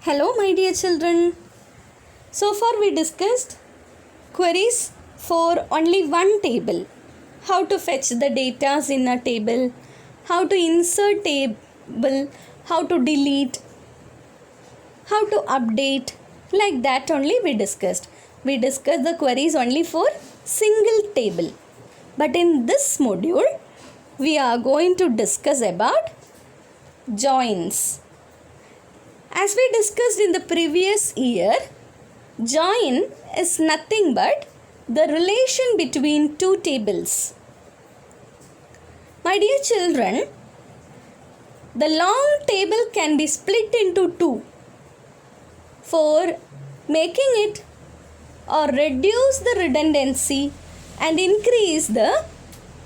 Hello, my dear children. So far, we discussed queries for only one table. How to fetch the data in a table, how to insert table, how to delete, how to update. Like that only we discussed. We discussed the queries only for single table. But in this module, we are going to discuss about joins. As we discussed in the previous year, join is nothing but the relation between two tables. My dear children, the long table can be split into two for making it or reduce the redundancy and increase the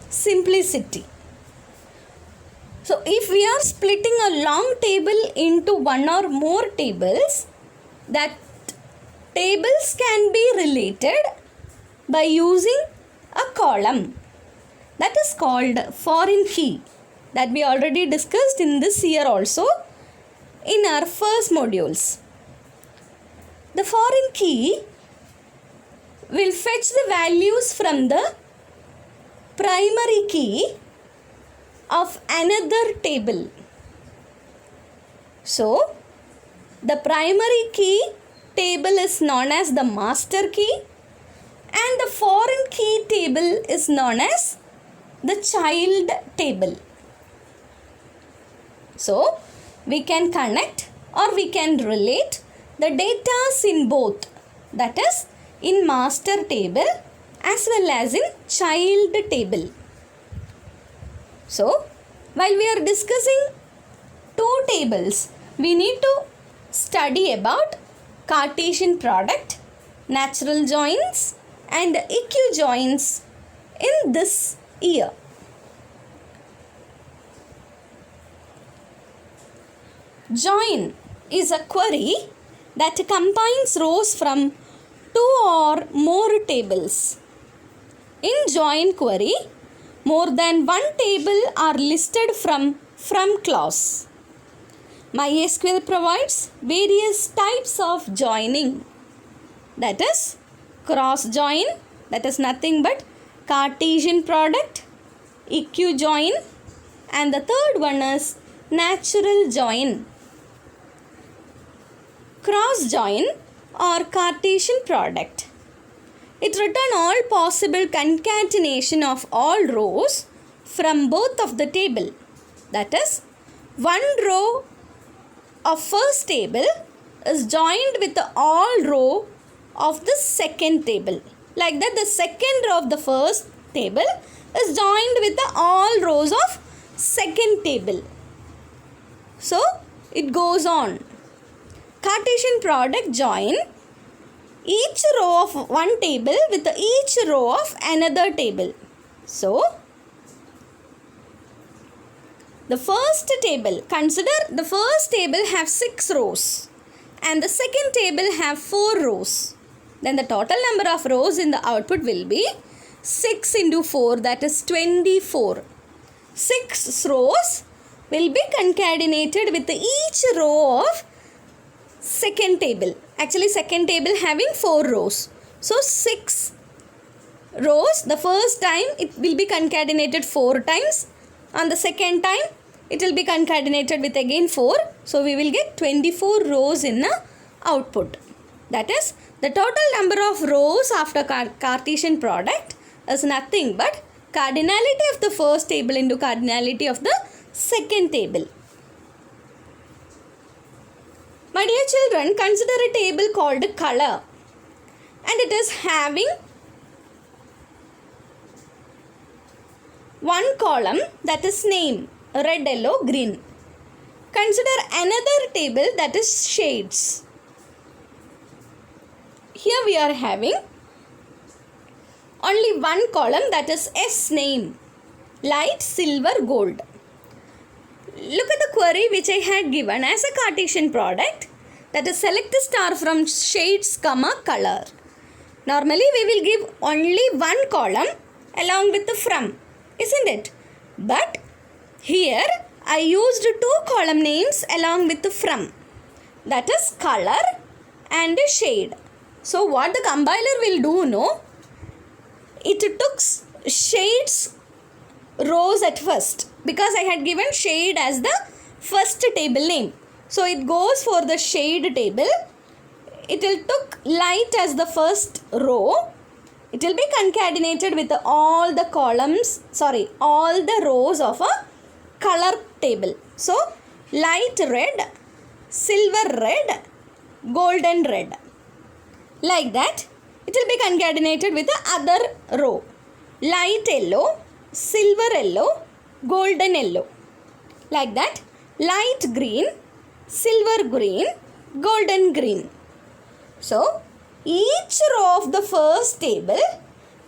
simplicity. So if we are splitting a long table into one or more tables, that tables can be related by using a column. That is called foreign key, that we already discussed in this year also in our first modules. The foreign key will fetch the values from the primary key of another table. So, the primary key table is known as the master key and the foreign key table is known as the child table. So, we can connect or we can relate the data in both, that is in master table as well as in child table. So, while we are discussing two tables, we need to study about Cartesian product, natural joins and equijoins in this year. Join is a query that combines rows from two or more tables. In join query, more than one table are listed from clause. MySQL provides various types of joining. That is cross join, that is nothing but Cartesian product, equijoin, and the third one is natural join. Cross join or Cartesian product. It returns all possible concatenation of all rows from both of the table. That is, one row of first table is joined with the all row of the second table. Like that, the second row of the first table is joined with the all rows of second table. So, it goes on. Cartesian product join each row of one table with each row of another table. So, the first table, consider the first table have 6 rows and the second table have 4 rows. Then the total number of rows in the output will be 6 into 4, that is 24. 6 rows will be concatenated with each row of second table. Actually, second table having 4 rows. So, 6 rows, the first time it will be concatenated 4 times. On the second time, it will be concatenated with again 4. So, we will get 24 rows in the output. That is, the total number of rows after Cartesian product is nothing but cardinality of the first table into cardinality of the second table. My dear children, consider a table called color and it is having one column, that is name, red, yellow, green. Consider another table, that is shades. Here we are having only one column, that is S name, light, silver, gold. Look at the query which I had given as a Cartesian product, that is select the star from shades, color. Normally we will give only one column along with the from, isn't it? But here I used 2 column names along with the from. that is color and shade. So what the compiler will do, no, it took shades rows at first, because I had given shade as the first table name. So it goes for the shade table. It will took light as the first row. It will be concatenated with all the columns, all the rows of a color table. So light red, silver red, golden red. Like that, it will be concatenated with the other row. Light yellow, silver yellow, golden yellow. Like that, light green, silver green, golden green. So, each row of the first table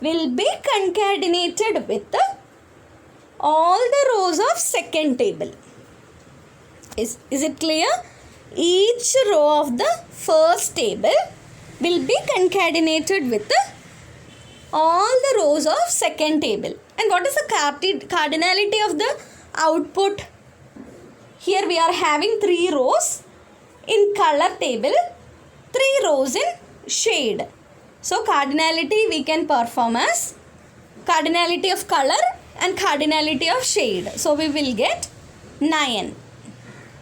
will be concatenated with all the rows of second table. Is it clear? Each row of the first table will be concatenated with all the rows of second table. And what is the cardinality of the output? Here we are having 3 rows in color table, 3 rows in shade. So cardinality we can perform as cardinality of color and cardinality of shade. So we will get 9.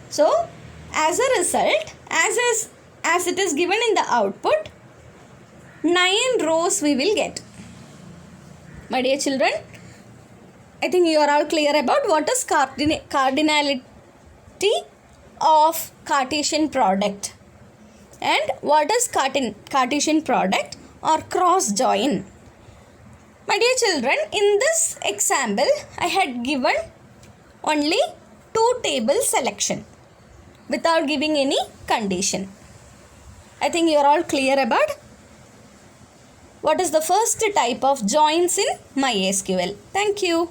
So as a result, as it is given in the output, 9 rows we will get. My dear children, I think you are all clear about what is cardinality of Cartesian product and what is Cartesian product or cross join. My dear children, in this example, I had given only 2 table selection without giving any condition. I think you are all clear about what is the first type of joins in MySQL. Thank you.